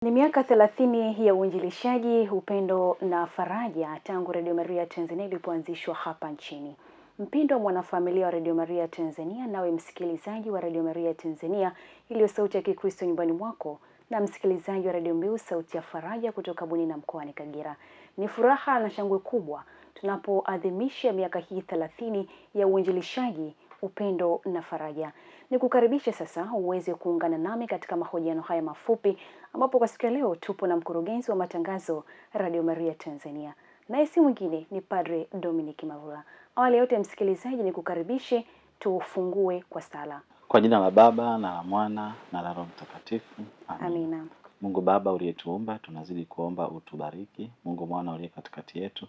Ni miaka 30 ya uinjilishaji, upendo na faraja tangu Radio Maria Tanzania ilipoanzishwa hapa nchini. Mpendwa mwanafamilia wa Radio Maria Tanzania, nawe msikilizaji wa Radio Maria Tanzania iliyo sauti ya Kikristo nyumbani mwako, na msikilizaji wa Radio Mbiu sauti ya faraja kutoka Bunina mkoani Kagera. Ni furaha na shangwe kubwa tunapoadhimisha miaka hii 30 ya uinjilishaji, upendo na faraja. Nikukaribisha sasa uweze kuungana nami katika mahojiano haya mafupi, ambapo kwa siku ya leo tupo na mkurugenzi wa matangazo Radio Maria Tanzania. Naye si mwingine ni Padre Dominic Mavura. Awali yote msikilizaji, nikukaribishe tufungue kwa sala. Kwa jina la Baba na la Mwana na la Roho Mtakatifu. Amina. Mungu Baba uliyetuumba, tunazidi kuomba utubariki. Mungu Mwana uliye katikati yetu,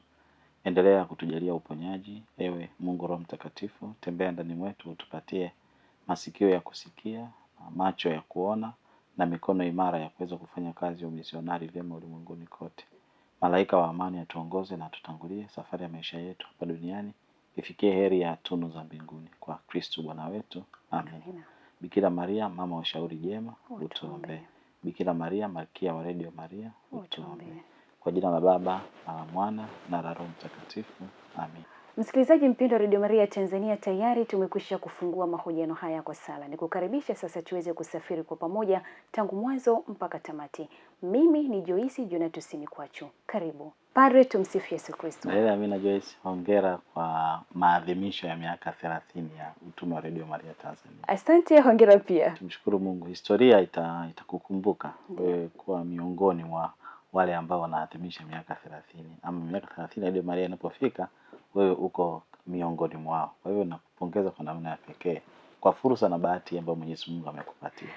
endelea kutujalia uponyaji. Ewe Mungu Roho Mtakatifu, tembea ndani mwetu, utupatie masikio ya kusikia, macho ya kuona na mikono imara ya kuweza kufanya kazi ya umisionari vyema ulimwenguni kote. Malaika wa amani atuongoze na tutangulie safari ya maisha yetu hapa duniani, ifikie heri ya tunu za mbinguni kwa Kristo Bwana wetu. Amen. Bikira Maria mama wa shauri jema, utuombee. Bikira Maria malkia wa Radio Maria, utuombee. Kwa jina la Baba na la Mwana na la Roho Mtakatifu. Amen. Msikilizaji mpendwa wa Radio Maria Tanzania, tayari tumekwisha kufungua mahojiano haya kwa sala. Nikukaribisha sasa tuweze kusafiri kwa pamoja tangu mwanzo mpaka tamati. Mimi ni Joyce Jonatus Mikwachu. Karibu. Padre, tumsifu Yesu Kristo. Amina. Joyce, hongera kwa maadhimisho ya miaka 30 ya utume wa Radio Maria Tanzania. Asante, hongera pia. Tumshukuru Mungu. Historia itakukumbuka wewe kuwa miongoni mwa wale ambao wanaadhimisha miaka 30. Ama miaka 30 Radio Maria inapofika, wewe uko miongoni mwao. Kwa hivyo nakupongeza kwa namna ya pekee kwa fursa na bahati ambayo Mwenyezi Mungu amekupatia.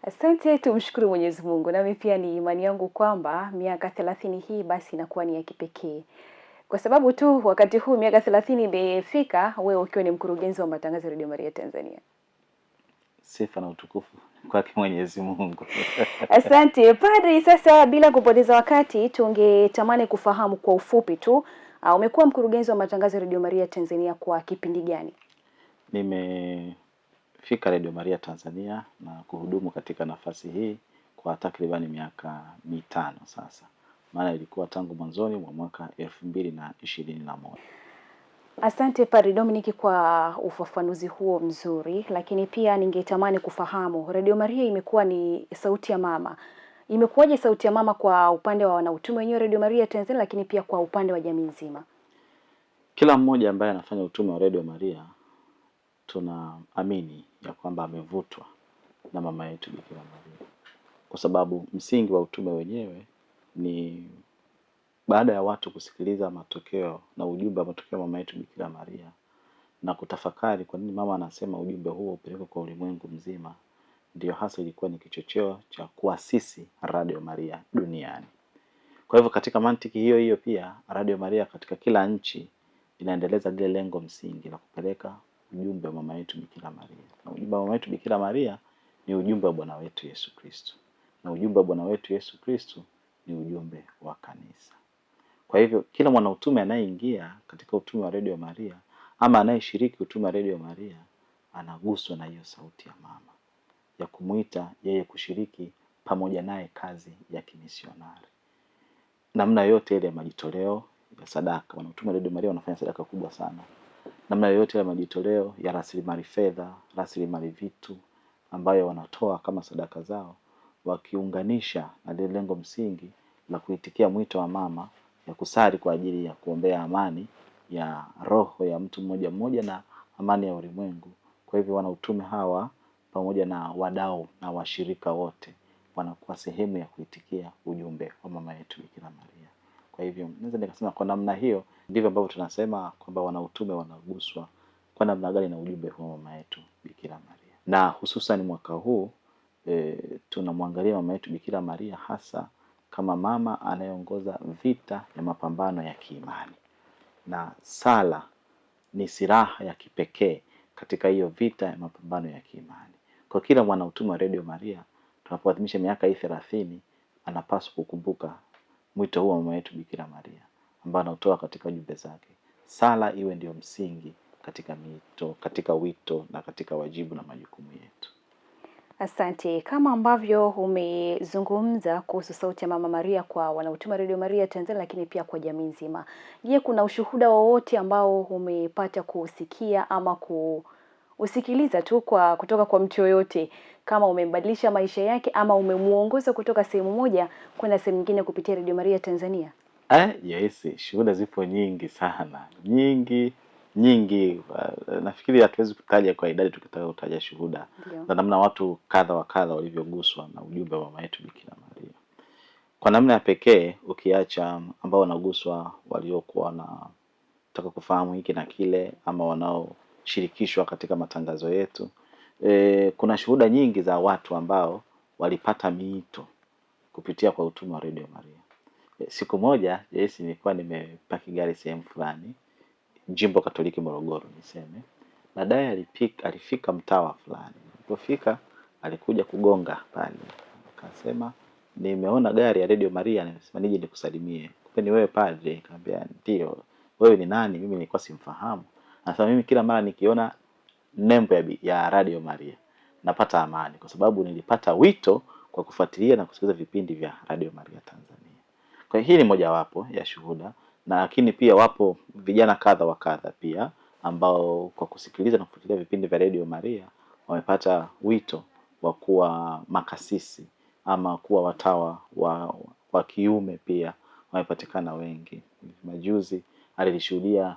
Asante, tumshukuru Mwenyezi Mungu. Nami pia ni imani yangu kwamba miaka 30 hii basi inakuwa ni ya kipekee. Kwa sababu tu wakati huu miaka 30 imefika, wewe ukiwa ni mkurugenzi wa matangazo ya Radio Maria Tanzania. Sifa na utukufu kwake Mwenyezi Mungu. Asante Padre. Sasa bila kupoteza wakati, tungetamani kufahamu kwa ufupi tu, umekuwa mkurugenzi wa matangazo ya Radio Maria Tanzania kwa kipindi gani? Nimefika Radio Maria Tanzania na kuhudumu katika nafasi hii kwa takribani miaka 5 sasa. Maana ilikuwa tangu mwanzoni mwa mwaka 2021. Asante Padre Dominic kwa ufafanuzi huo mzuri, lakini pia ningetamani kufahamu Radio Maria imekuwa ni sauti ya mama. Imekuwaje sauti ya mama kwa upande wa wanautume wenyewe Radio Maria Tanzania, lakini pia kwa upande wa jamii nzima? Kila mmoja ambaye anafanya utume wa Radio Maria tunaamini ya kwamba amevutwa na mama yetu Bikira Maria. Kwa sababu msingi wa utume wenyewe ni baada ya watu kusikiliza matokeo na ujumbe wa matokeo mama yetu Bikira Maria na kutafakari kwa nini mama anasema ujumbe huo upelekwe kwa ulimwengu mzima, ndio hasa ilikuwa ni kichocheo cha kuasisi Radio Maria duniani. Kwa hivyo katika mantiki hiyo hiyo pia Radio Maria katika kila nchi inaendeleza lile lengo msingi la kupeleka ujumbe wa mama yetu Bikira Maria. Na ujumbe wa mama yetu Bikira Maria ni ujumbe wa Bwana wetu Yesu Kristo. Na ujumbe wa Bwana wetu Yesu Kristo ni ujumbe wa kanisa. Kwa hivyo kila mwanautume anayeingia katika utume wa Radio Maria ama anayeshiriki utume wa Radio Maria anaguswa na hiyo sauti ya mama ya kumuita yeye kushiriki pamoja naye kazi ya kimisionari. Namna yote ile ya majitoleo ya sadaka, wanautume wa Radio Maria wanafanya sadaka kubwa sana. Namna yote ya majitoleo ya rasilimali fedha, rasilimali vitu ambayo wanatoa kama sadaka zao, wakiunganisha na lile lengo msingi la kuitikia mwito wa mama ya kusali kwa ajili ya kuombea amani ya roho ya mtu mmoja mmoja na amani ya ulimwengu. Kwa hivyo wanautume hawa pamoja na wadau na washirika wote wanakuwa sehemu ya kuitikia ujumbe wa mama yetu Bikira Maria. Kwa hivyo naweza nikasema kwa namna hiyo ndivyo ambavyo tunasema kwamba wanautume wanaguswa kwa namna gani na ujumbe wa mama yetu Bikira Maria. Na hususan mwaka huu tunamwangalia mama yetu Bikira Maria hasa kama mama anayeongoza vita ya mapambano ya kiimani. Na sala ni silaha ya kipekee katika hiyo vita ya mapambano ya kiimani. Kwa kila mwanautume wa Radio Maria tunapoadhimisha miaka hii 30 anapaswa kukumbuka mwito huo wa mama yetu Bikira Maria ambao anatoa katika jumbe zake. Sala iwe ndio msingi katika mito, katika wito na katika wajibu na majukumu yetu. Asante. Kama ambavyo umezungumza kuhusu sauti ya Mama Maria kwa wanaotuma Radio Maria Tanzania, lakini pia kwa jamii nzima. Je, kuna ushuhuda wowote ambao umepata kusikia ama kusikiliza tu kutoka kwa mtu yoyote, kama umembadilisha maisha yake ama umemuongoza kutoka sehemu moja kwenda sehemu nyingine kupitia Radio Maria Tanzania? Yes, shuhuda zipo nyingi sana, nyingi nyingi. Nafikiri hatuwezi kutaja kwa idadi tukitaka kutaja shuhuda za namna watu kadha wa kadha walivyoguswa na ujumbe wa mama yetu Bikira Maria. Kwa namna ya pekee, ukiacha ambao wanaguswa waliokuwa wanataka kufahamu hiki na kile, ama wanaoshirikishwa katika matangazo yetu, kuna shuhuda nyingi za watu ambao walipata miito kupitia kwa utume wa Radio Maria. Siku moja nilikuwa nimepaki gari sehemu fulani, Jimbo Katoliki Morogoro niseme. Baadaye alifika mtaa fulani. Alipofika alikuja kugonga pale. Akasema, nimeona gari ya Radio Maria, nimesema nije nikusalimie. Kumbe ni wewe padre? Nikamwambia ndio. Wewe ni nani? Mimi nilikuwa simfahamu. Sasa mimi kila mara nikiona nembo ya Radio Maria napata amani, kwa sababu nilipata wito kwa kufuatilia na kusikiliza vipindi vya Radio Maria Tanzania. Kwa hiyo hii ni mojawapo ya shuhuda, na lakini pia wapo vijana kadha wa kadha pia ambao kwa kusikiliza na kufuatilia vipindi vya Radio Maria wamepata wito wa kuwa makasisi ama kuwa watawa wa kiume. Pia wamepatikana wengi. Majuzi alilishuhudia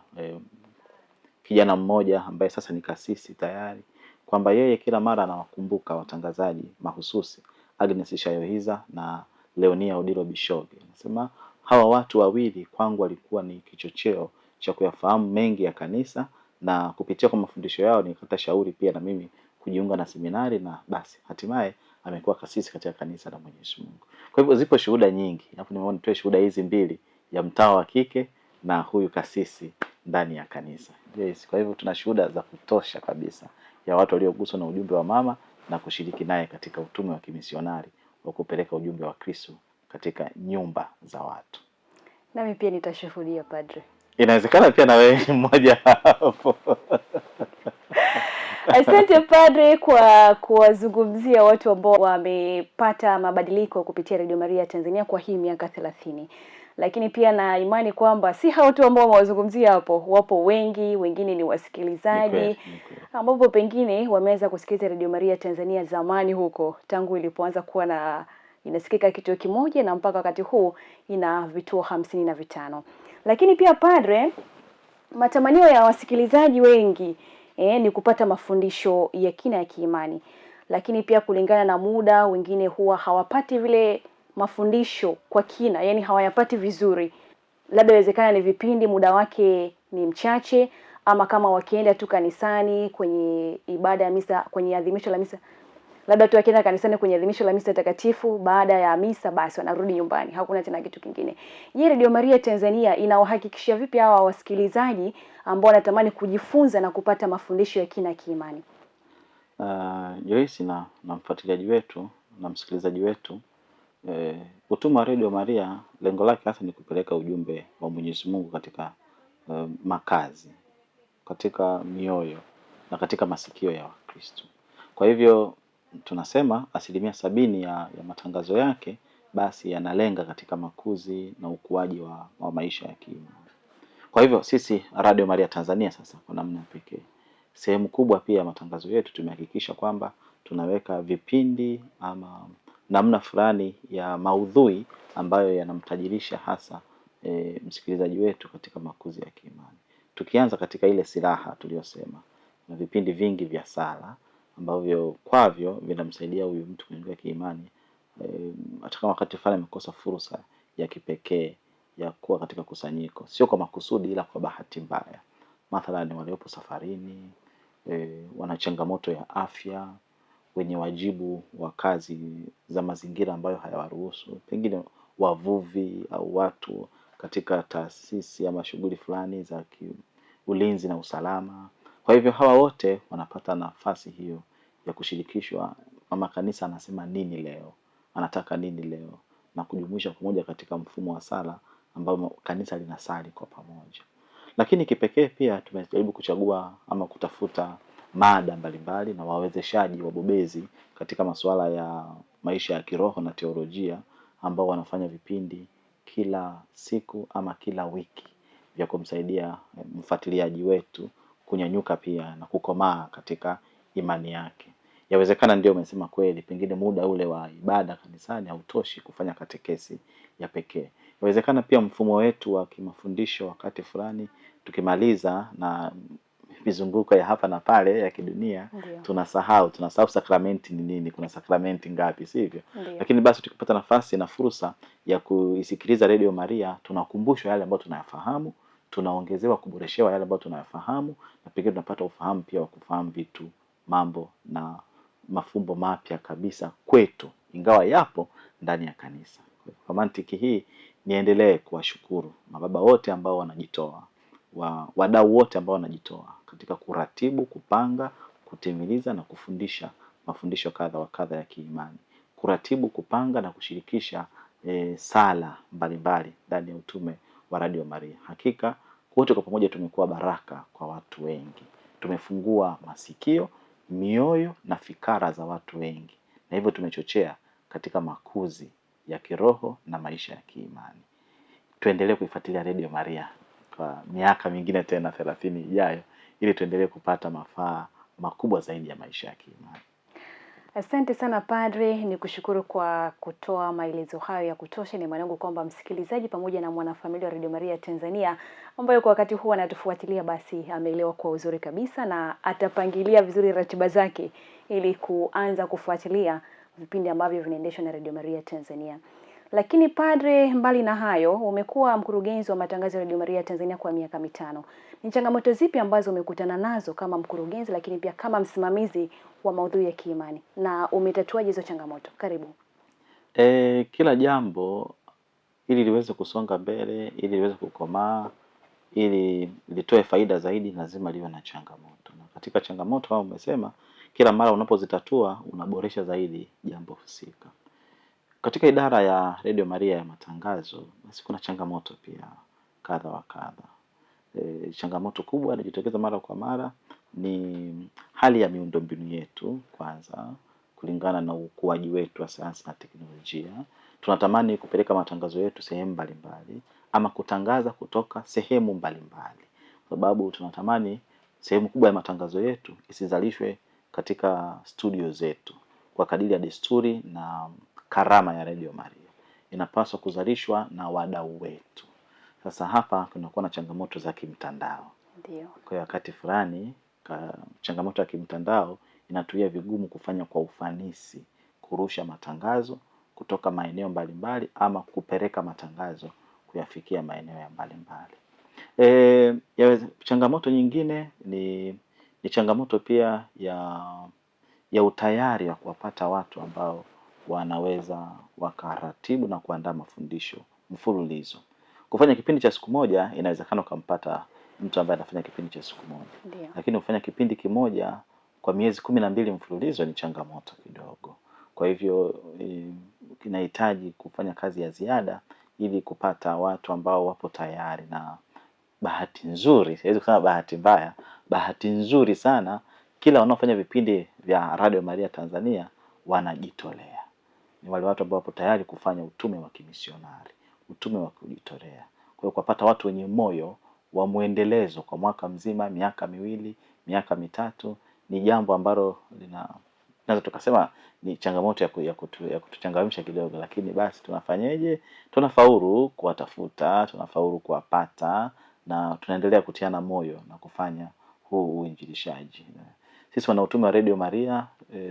kijana mmoja ambaye sasa ni kasisi tayari, kwamba yeye kila mara anawakumbuka watangazaji mahususi Agnes Shayohiza na Leonia Odilo Bishoge. Anasema hawa watu wawili kwangu walikuwa ni kichocheo cha kuyafahamu mengi ya kanisa, na kupitia kwa mafundisho yao nikapata shauri pia na mimi kujiunga na seminari, na basi hatimaye amekuwa kasisi katika kanisa la Mwenyezi Mungu. Kwa hivyo zipo shuhuda nyingi. Hapo nimeona nitoe shuhuda hizi mbili, ya mtawa wa kike na huyu kasisi ndani ya kanisa. Yes, kwa hivyo tuna shuhuda za kutosha kabisa ya watu walioguswa na ujumbe wa mama na kushiriki naye katika utume wa kimisionari wa kupeleka ujumbe wa Kristo katika nyumba za watu. Nami pia nitashuhudia padre. Inawezekana pia na wewe mmoja hapo. Asante padre kwa kuwazungumzia watu ambao wamepata mabadiliko kupitia Radio Maria Tanzania kwa hii miaka 30. Lakini pia na imani kwamba si hao tu ambao wamewazungumzia hapo, wapo wengi, wengine ni wasikilizaji ambapo pengine wameweza kusikiliza Radio Maria Tanzania zamani huko, tangu ilipoanza kuwa inasikika kituo kimoja na mpaka wakati huu ina vituo 55. Lakini pia padre, matamanio ya wasikilizaji wengi ni kupata mafundisho ya kina ya kiimani, lakini pia kulingana na muda, wengine huwa hawapati vile mafundisho kwa kina, yani hawayapati vizuri. Labda inawezekana ni vipindi muda wake ni mchache, ama kama wakienda tu kanisani kwenye ibada ya misa, kwenye adhimisho la misa, labda tu wakienda kanisani kwenye adhimisho la misa takatifu, baada ya misa basi wanarudi nyumbani, hakuna tena kitu kingine. Je, Radio Maria Tanzania inawahakikishia vipi hawa wasikilizaji ambao wanatamani kujifunza na kupata mafundisho ya kina kiimani? Joyce na mfuatiliaji wetu na msikilizaji wetu, utume wa Radio Maria lengo lake hasa ni kupeleka ujumbe wa Mwenyezi Mungu katika makazi, katika mioyo na katika masikio ya Wakristo. Kwa hivyo tunasema 70% ya matangazo yake basi yanalenga katika makuzi na ukuaji wa maisha ya kiimani. Kwa hivyo sisi Radio Maria Tanzania sasa kwa namna pekee, sehemu kubwa pia ya matangazo yetu tumehakikisha kwamba tunaweka vipindi ama namna fulani ya maudhui ambayo yanamtajirisha hasa msikilizaji wetu katika makuzi ya kiimani. Tukianza katika ile silaha tuliyosema, na vipindi vingi vya sala ambavyo kwavyo vinamsaidia huyu mtu kuingia kiimani, hata kama wakati fulani amekosa fursa ya kipekee ya kuwa katika kusanyiko, sio kwa makusudi ila kwa bahati mbaya. Mathalan waliopo safarini, wana changamoto ya afya, wenye wajibu wa kazi za mazingira ambayo hayawaruhusu, pengine wavuvi au watu katika taasisi ama shughuli fulani za ulinzi na usalama. Kwa hivyo hawa wote wanapata nafasi hiyo ya kushirikishwa. Mama Kanisa anasema nini leo, anataka nini leo, na kujumuisha pamoja katika mfumo wa sala ambao kanisa linasali kwa pamoja. Lakini kipekee pia tumejaribu kuchagua ama kutafuta mada mbalimbali na wawezeshaji wabobezi katika masuala ya maisha ya kiroho na teolojia, ambao wanafanya vipindi kila siku ama kila wiki vya kumsaidia mfuatiliaji wetu kunyanyuka pia na kukomaa katika imani yake. Yawezekana ndio umesema kweli, pengine muda ule wa ibada kanisani hautoshi kufanya katekesi ya pekee. Yawezekana pia mfumo wetu wa kimafundisho wakati fulani tukimaliza na mizunguko ya hapa na pale ya kidunia, tunasahau sakramenti ni nini, kuna sakramenti ngapi, sivyo? Lakini basi tukipata nafasi na fursa ya kuisikiliza Radio Maria, tunakumbushwa yale ambayo tunayafahamu, tunaongezewa kuboreshewa yale ambayo tunayafahamu, na pengine tunapata ufahamu pia wa kufahamu vitu, mambo na mafumbo mapya kabisa kwetu, ingawa yapo ndani ya kanisa. Kwa mantiki hii, niendelee kuwashukuru mababa wote ambao wanajitoa, wadau wote ambao wanajitoa katika kuratibu, kupanga, kutimiliza na kufundisha mafundisho kadha wa kadha ya kiimani. Kuratibu, kupanga na kushirikisha sala mbalimbali ndani ya utume wa Radio Maria. Hakika wote kwa pamoja tumekuwa baraka kwa watu wengi. Tumefungua masikio, mioyo na fikara za watu wengi, na hivyo tumechochea katika makuzi ya kiroho na maisha ya kiimani. Tuendelee kuifuatilia Radio Maria kwa miaka mingine tena 30 ijayo, ili tuendelee kupata mafaa makubwa zaidi ya maisha ya kiimani. Asante sana Padre, ni kushukuru kwa kutoa maelezo hayo ya kutosha. Ni mwanangu kwamba msikilizaji pamoja na mwanafamilia wa Radio Maria Tanzania ambayo kwa wakati huu anatufuatilia, basi ameelewa kwa uzuri kabisa na atapangilia vizuri ratiba zake ili kuanza kufuatilia vipindi ambavyo vinaendeshwa na Radio Maria Tanzania. Lakini Padre, mbali na hayo, umekuwa mkurugenzi wa matangazo ya Radio Maria Tanzania kwa miaka 5. Ni changamoto zipi ambazo umekutana nazo kama mkurugenzi, lakini pia kama msimamizi wa maudhui ya kiimani, na umetatuaje hizo changamoto? Karibu. Kila jambo ili liweze kusonga mbele, ili liweze kukomaa, ili litoe faida zaidi, lazima liwe na changamoto. Na katika changamoto kama umesema, kila mara unapozitatua unaboresha zaidi jambo husika. Katika idara ya Radio Maria ya matangazo, basi kuna changamoto pia kadha wa kadha. Changamoto kubwa inajitokeza mara kwa mara ni hali ya miundombinu yetu. Kwanza, kulingana na ukuaji wetu wa sayansi na teknolojia, tunatamani kupeleka matangazo yetu sehemu mbalimbali ama kutangaza kutoka sehemu mbalimbali, sababu tunatamani sehemu kubwa ya matangazo yetu isizalishwe katika studio zetu. Kwa kadiri ya desturi na karama ya Radio Maria, inapaswa kuzalishwa na wadau wetu. Sasa hapa kunakuwa na changamoto za kimtandao. Ndio. Kwa wakati fulani changamoto ya kimtandao inatuia vigumu kufanya kwa ufanisi, kurusha matangazo kutoka maeneo mbalimbali ama kupeleka matangazo kuyafikia maeneo ya mbalimbali. Changamoto nyingine ni changamoto pia ya utayari wa kuwapata watu ambao wanaweza wakaratibu na kuandaa mafundisho mfululizo. Kufanya kipindi cha siku moja inawezekana ukampata mtu ambaye anafanya kipindi cha siku moja. Ndio. Lakini kufanya kipindi kimoja kwa miezi 12 mfululizo ni changamoto kidogo. Kwa hivyo kinahitaji kufanya kazi ya ziada ili kupata watu ambao wapo tayari, na bahati nzuri, siwezi kusema bahati mbaya, bahati nzuri sana, kila wanaofanya vipindi vya Radio Maria Tanzania wanajitolea. Ni wale watu ambao wapo tayari kufanya utume wa kimisionari, utume wa kujitolea. Kwa hiyo kupata watu wenye moyo wa muendelezo kwa mwaka mzima, miaka 2, miaka 3, ni jambo ambalo naweza tukasema ni changamoto ya kutuchangamsha kidogo, lakini basi tunafanyeje? Tunafaulu kuwatafuta, tunafaulu kuwapata, na tunaendelea kutiana moyo na kufanya huu uinjilishaji. Sisi wana utume wa Radio Maria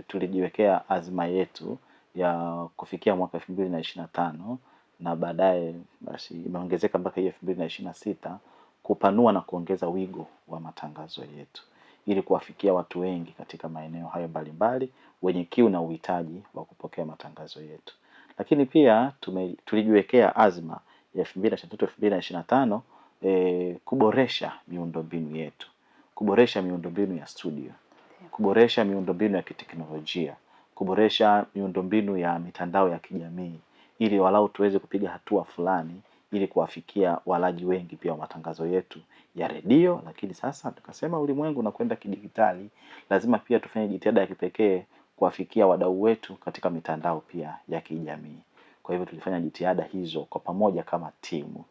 tulijiwekea azma yetu ya kufikia mwaka 2025, na baadaye basi imeongezeka mpaka 2026, kupanua na kuongeza wigo wa matangazo yetu ili kuwafikia watu wengi katika maeneo hayo mbalimbali wenye kiu na uhitaji wa kupokea matangazo yetu. Lakini pia tulijiwekea azma ya 2023-2025 kuboresha miundombinu yetu, kuboresha miundombinu ya studio, kuboresha miundombinu ya kiteknolojia, kuboresha miundombinu ya mitandao ya kijamii, ili walau tuweze kupiga hatua fulani ili kuwafikia walaji wengi pia wa matangazo yetu ya redio. Lakini sasa tukasema ulimwengu unakwenda kidigitali, lazima pia tufanye jitihada ya kipekee kuwafikia wadau wetu katika mitandao pia ya kijamii. Kwa hivyo tulifanya jitihada hizo kwa pamoja kama timu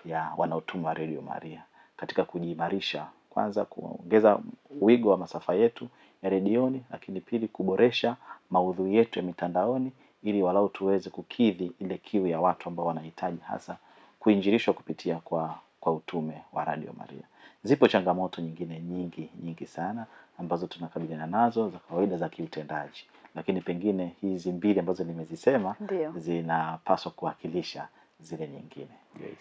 ya wanaotuma Radio Maria katika kujiimarisha, kwanza kuongeza wigo wa masafa yetu ya redioni, lakini pili kuboresha maudhui yetu ya mitandaoni ili walau tuweze kukidhi ile kiu ya watu ambao wanahitaji hasa kuinjilishwa kupitia kwa utume wa Radio Maria. Zipo changamoto nyingine nyingi sana ambazo tunakabiliana nazo za kawaida za kiutendaji, lakini pengine hizi mbili ambazo nimezisema zinapaswa kuwakilisha zile nyingine. Yes.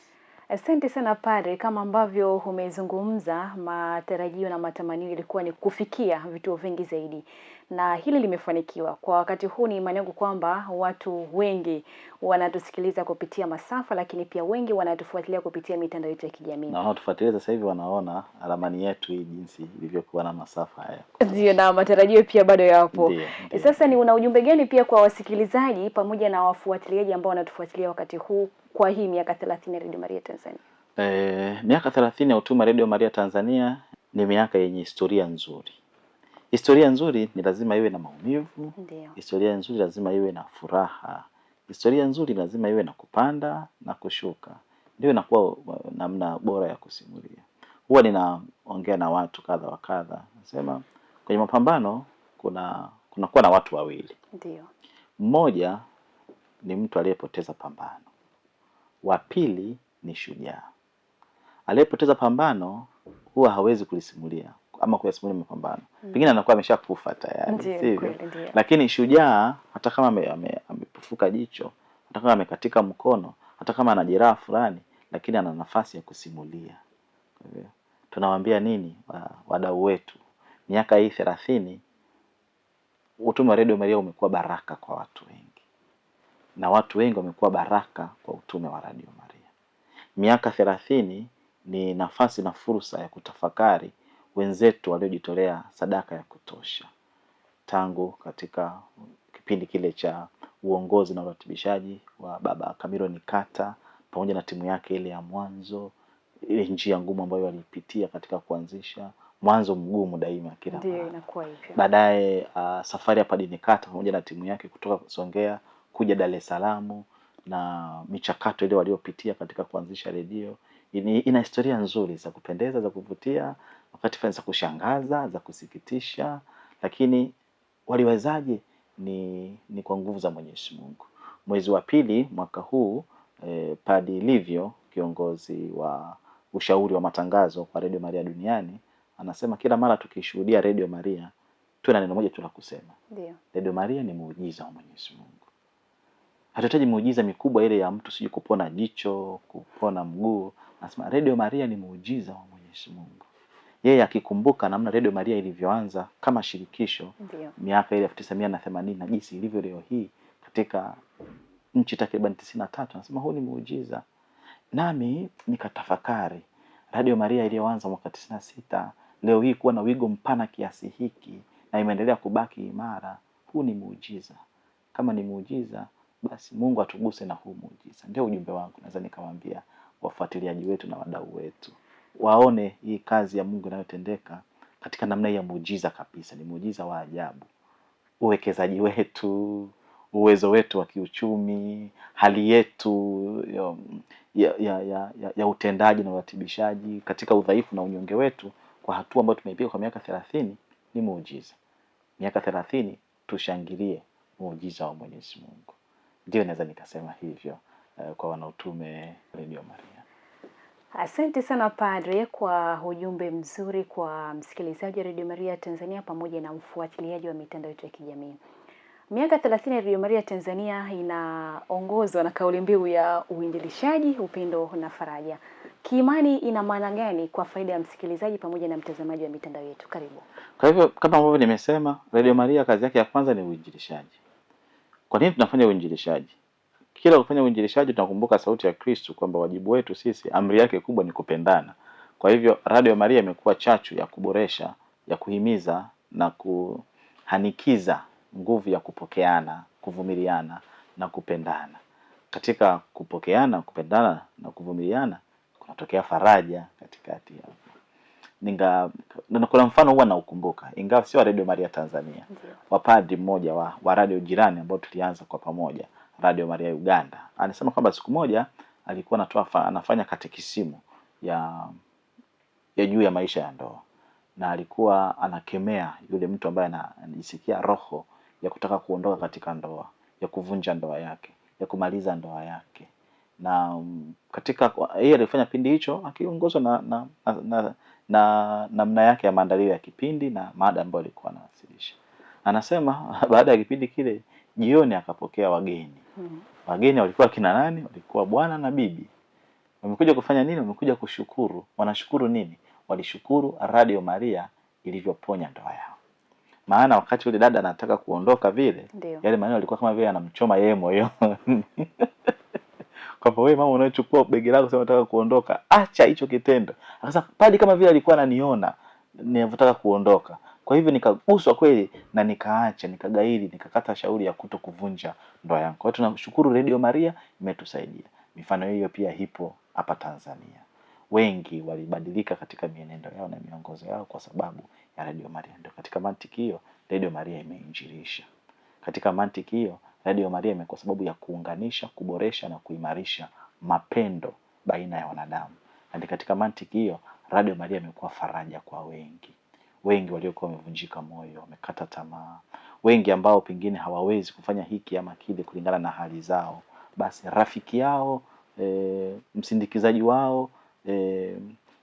Asante sana Padre, kama ambavyo umezungumza, matarajio na matamanio ilikuwa ni kufikia vituo vingi zaidi, na hili limefanikiwa. Kwa wakati huu ni imani yangu kwamba watu wengi wanatusikiliza kupitia masafa, lakini pia wengi wanatufuatilia kupitia mitandao yetu ya kijamii. Na wanatufuatilia sasa hivi wanaona ramani yetu hii jinsi ilivyokuwa na masafa haya. Ndio, na matarajio pia bado yapo. Sasa ni una ujumbe gani pia kwa wasikilizaji pamoja na wafuatiliaji ambao wanatufuatilia wakati huu kwa hii miaka 30 ya Radio Maria Tanzania? Miaka 30 ya utume Radio Maria Tanzania ni miaka yenye historia nzuri. Historia nzuri ni lazima iwe na maumivu. Ndio. Historia nzuri lazima iwe na furaha. Historia nzuri lazima iwe na kupanda na kushuka. Ndio inakuwa namna bora ya kusimulia. Huwa ninaongea na watu kadha wa kadha, nasema kwenye mapambano kunakuwa na watu wawili. Ndio. Mmoja ni mtu aliyepoteza pambano. Wa pili ni shujaa. Aliyepoteza pambano huwa hawezi kulisimulia ama kuyasimulia mapambano. Pengine anakuwa ameshakufa tayari, sivyo? Lakini shujaa hata kama amepufuka jicho, hata kama amekatika mkono, hata kama ana jeraha fulani, lakini ana nafasi ya kusimulia. Kwa hivyo tunawaambia nini wadau wetu? Miaka hii 30 utume wa Radio Maria umekuwa baraka kwa watu wengi. Na watu wengi wamekuwa baraka kwa utume wa Radio Maria. Miaka 30 ni nafasi na fursa ya kutafakari wenzetu waliojitolea sadaka ya kutosha. Tangu katika kipindi kile cha uongozi na uratibishaji wa Baba Camilo Nikata pamoja na timu yake ile ya mwanzo, ile njia ngumu ambayo walipitia katika kuanzisha, mwanzo mgumu daima kila mara. Ndio, inakuwa hivyo. Baadaye safari ya Padre Nikata pamoja na timu yake kutoka Songea kuja Dar es Salaam na michakato ile waliopitia katika kuanzisha redio, ina historia nzuri za kupendeza, za kuvutia, wakati fulani za kushangaza, za kusikitisha, lakini waliwezaje? Ni kwa nguvu za Mwenyezi Mungu. Mwezi wa pili mwaka huu Padre Livio, kiongozi wa ushauri wa matangazo kwa Radio Maria duniani, anasema kila mara tukishuhudia Radio Maria tuna neno moja tu la kusema. Ndio. Radio Maria ni muujiza wa Mwenyezi Mungu. Hatuhitaji muujiza mikubwa ile ya mtu sijui kupona jicho, kupona mguu. Nasema Radio Maria ni muujiza wa Mwenyezi Mungu. Yeye akikumbuka namna Radio Maria ilivyoanza kama shirikisho miaka ile 1980 na jinsi ilivyo leo hii katika nchi takriban 93, anasema huu ni muujiza. Nami nikatafakari Radio Maria iliyoanza mwaka 96 leo hii kuwa na wigo mpana kiasi hiki na imeendelea kubaki imara, huu ni muujiza. Kama ni muujiza, basi Mungu atuguse na huu muujiza. Ndio ujumbe wangu naweza nikamwambia wafuatiliaji wetu na wadau wetu. Waone hii kazi ya Mungu inayotendeka katika namna ya muujiza kabisa. Ni muujiza wa ajabu. Uwekezaji wetu, uwezo wetu wa kiuchumi, hali yetu ya utendaji na uratibishaji katika udhaifu na unyonge wetu kwa hatua ambayo tumeipiga kwa miaka 30 ni muujiza. Miaka 30 tushangilie muujiza wa Mwenyezi Mungu. Ndio naweza nikasema hivyo kwa wanautume Radio Maria. Asante sana Padre kwa ujumbe mzuri kwa msikilizaji wa Radio Maria Tanzania pamoja na mfuatiliaji wa mitandao yetu ya kijamii. Miaka 30 ya Radio Maria Tanzania inaongozwa na kauli mbiu ya uinjilishaji, upendo na faraja. Kiimani ina maana gani kwa faida ya msikilizaji pamoja na mtazamaji wa mitandao yetu? Karibu. Kwa hivyo kama ambavyo nimesema, Radio Maria kazi yake ya kwanza ni uinjilishaji. Kwa nini tunafanya uinjilishaji? Kila kufanya uinjilishaji tunakumbuka sauti ya Kristo kwamba wajibu wetu sisi, amri yake kubwa ni kupendana. Kwa hivyo Radio Maria imekuwa chachu ya kuboresha, ya kuhimiza na kuhanikiza nguvu ya kupokeana, kuvumiliana na kupendana. katika kupokeana, kupendana na kuvumiliana kunatokea faraja katikati ya kuna mfano huwa naukumbuka, ingawa sio Radio Maria Tanzania. Wa padri mmoja wa radio jirani ambao tulianza kwa pamoja, Radio Maria Uganda, anasema kwamba siku moja alikuwa anafanya katekisimu ya juu ya maisha ya ndoa, na alikuwa anakemea yule mtu ambaye anajisikia roho ya kutaka kuondoka katika ndoa, ya kuvunja ndoa yake, ya kumaliza ndoa yake. Na katika yeye alifanya kipindi hicho akiongozwa na namna yake ya maandalio ya kipindi na mada ambayo alikuwa anawasilisha. Anasema baada ya kipindi kile, jioni akapokea wageni. Wageni walikuwa kina nani? Walikuwa bwana na bibi. Wamekuja kufanya nini? Wamekuja kushukuru. Wanashukuru nini? Walishukuru Radio Maria ilivyoponya ndoa yao. Maana wakati yule dada anataka kuondoka vile, yale maneno yalikuwa kama vile anamchoma yeye moyo. Kwamba wewe mama unachukua begi lako sasa unataka kuondoka, acha hicho kitendo. Sasa padi kama vile alikuwa ananiona ninataka kuondoka. Kwa hivyo nikaguswa kweli na nikaacha, nikagairi, nikakata shauri ya kutokuvunja ndoa yangu. Kwa hiyo tunashukuru Radio Maria imetusaidia. Mifano hiyo pia ipo hapa Tanzania. Wengi walibadilika katika mienendo yao na miongozo yao kwa sababu ya Radio Maria. Ndio katika mantiki hiyo Radio Maria imeinjilisha. Katika mantiki hiyo Radio Maria imekuwa sababu ya kuunganisha, kuboresha na kuimarisha mapendo baina ya wanadamu. Na katika mantiki hiyo Radio Maria imekuwa faraja kwa wengi. Wengi waliokuwa wamevunjika moyo, wamekata tamaa. Wengi ambao pengine hawawezi kufanya hiki ama kile kulingana na hali zao. Basi rafiki yao, msindikizaji wao,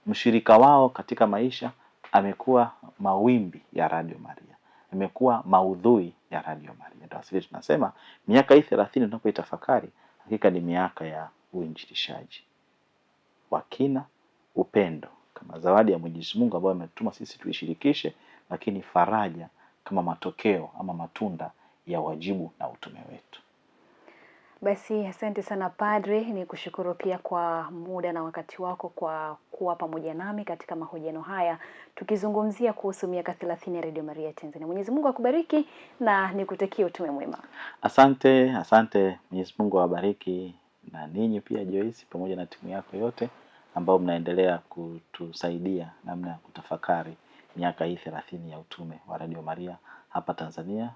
mshirika wao katika maisha amekuwa mawimbi ya Radio Maria. Imekuwa maudhui ya Radio Maria. Ndio asili tunasema miaka hii 30 tunapoitafakari, hakika ni miaka ya uinjilishaji wa kina, upendo kama zawadi ya Mwenyezi Mungu ambayo ametuma sisi tuishirikishe, lakini faraja kama matokeo ama matunda ya wajibu na utume wetu. Basi asante sana Padre, ni kushukuru pia kwa muda na wakati wako kwa kuwa pamoja nami katika mahojiano haya tukizungumzia kuhusu miaka 30 ya Radio Maria Tanzania. Mwenyezi Mungu akubariki na nikutakie utume mwema. Asante. Mwenyezi Mungu awabariki na ninyi pia Joyce pamoja na timu yako yote ambao mnaendelea kutusaidia namna ya kutafakari miaka hii 30 ya utume wa Radio Maria hapa Tanzania,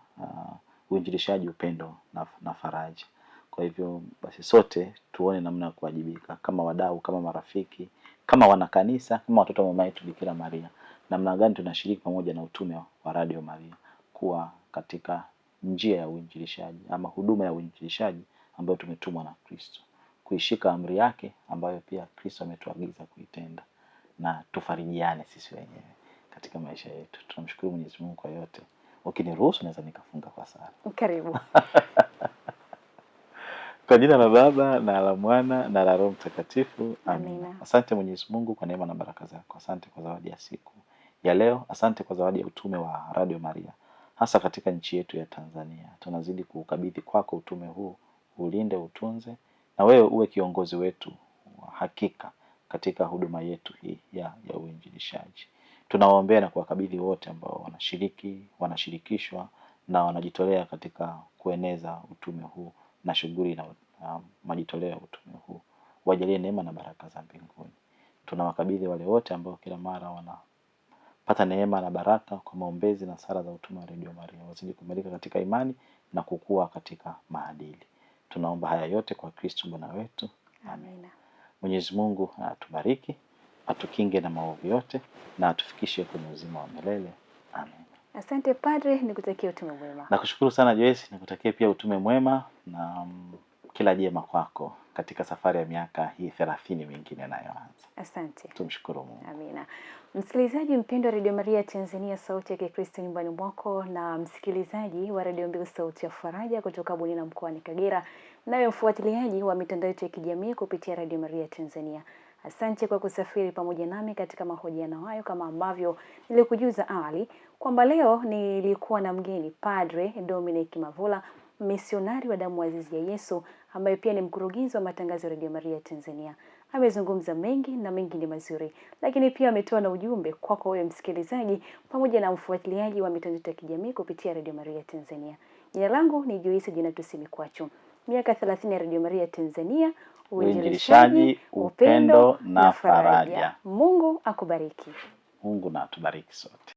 uinjilishaji, upendo na faraja. Kwa hivyo basi sote tuone namna ya kuwajibika kama wadau, kama marafiki, kama wanakanisa, kama watoto wa mama yetu Bikira Maria. Namna gani tunashiriki pamoja na utume wa Radio Maria kuwa katika njia ya uinjilishaji ama huduma ya uinjilishaji ambayo tumetumwa na Kristo. Kuishika amri yake ambayo pia Kristo ametuagiza kuitenda, na tufarijiane sisi wenyewe katika maisha yetu. Tunamshukuru Mwenyezi Mungu kwa yote. Ukiniruhusu naweza nikafunga kwa sala. Karibu. Kwa jina la Baba na la Mwana na la Roho Mtakatifu. Amina. Asante Mwenyezi Mungu kwa neema na baraka zako. Asante kwa zawadi ya siku ya leo. Asante kwa zawadi ya utume wa Radio Maria, hasa katika nchi yetu ya Tanzania. Tunazidi kuukabidhi kwako utume huu, ulinde, utunze, na wewe uwe kiongozi wetu hakika katika huduma yetu hii ya uinjilishaji. Tunawaombea na kuwakabidhi wote ambao wanashirikishwa na wanajitolea katika kueneza utume huu na shughuli na majitoleo ya utume huu. Wajalie neema na baraka za mbinguni. Tunawakabidhi wale wote ambao kila mara wanapata neema na baraka kwa maombezi na sala za utume wa Radio Maria. Wazidi kuimarika katika imani na kukua katika maadili. Tunaomba haya yote kwa Kristo Bwana wetu. Amina. Mwenyezi Mungu atubariki, atukinge na maovu yote na atufikishe kwenye uzima wa milele. Amen. Asante Padre, nikutakia utume mwema. Nakushukuru sana Joyce, nikutakia pia utume mwema na kila jema kwako katika safari ya miaka hii 30 mingine inayoanza. Asante. Tumshukuru Mungu. Amina. Msikilizaji mpendwa Radio Maria Tanzania, sauti ya Kristo nyumbani mwako, na msikilizaji wa Radio Mbiu sauti ya faraja kutoka Bunina mkoani Kagera, nawe mfuatiliaji wa mitandao yetu ya kijamii kupitia Radio Maria Tanzania. Asante kwa kusafiri pamoja nami katika mahojiano hayo, kama ambavyo nilikujuza awali kwamba leo nilikuwa na mgeni Padre Dominic Mavula, misionari wa damu azizi ya Yesu, ambaye pia ni mkurugenzi wa matangazo ya Radio Maria Tanzania. Amezungumza mengi na mengi ni mazuri, lakini pia ametoa na ujumbe kwako wewe msikilizaji pamoja na mfuatiliaji wa mitandao ya kijamii kupitia Radio Maria Tanzania. Jina langu ni Joyce Jina Tusimi Kwacho. miaka 30 ya Radio Maria Tanzania, uinjilishaji, upendo na faraja. Mungu akubariki. Mungu na atubariki sote.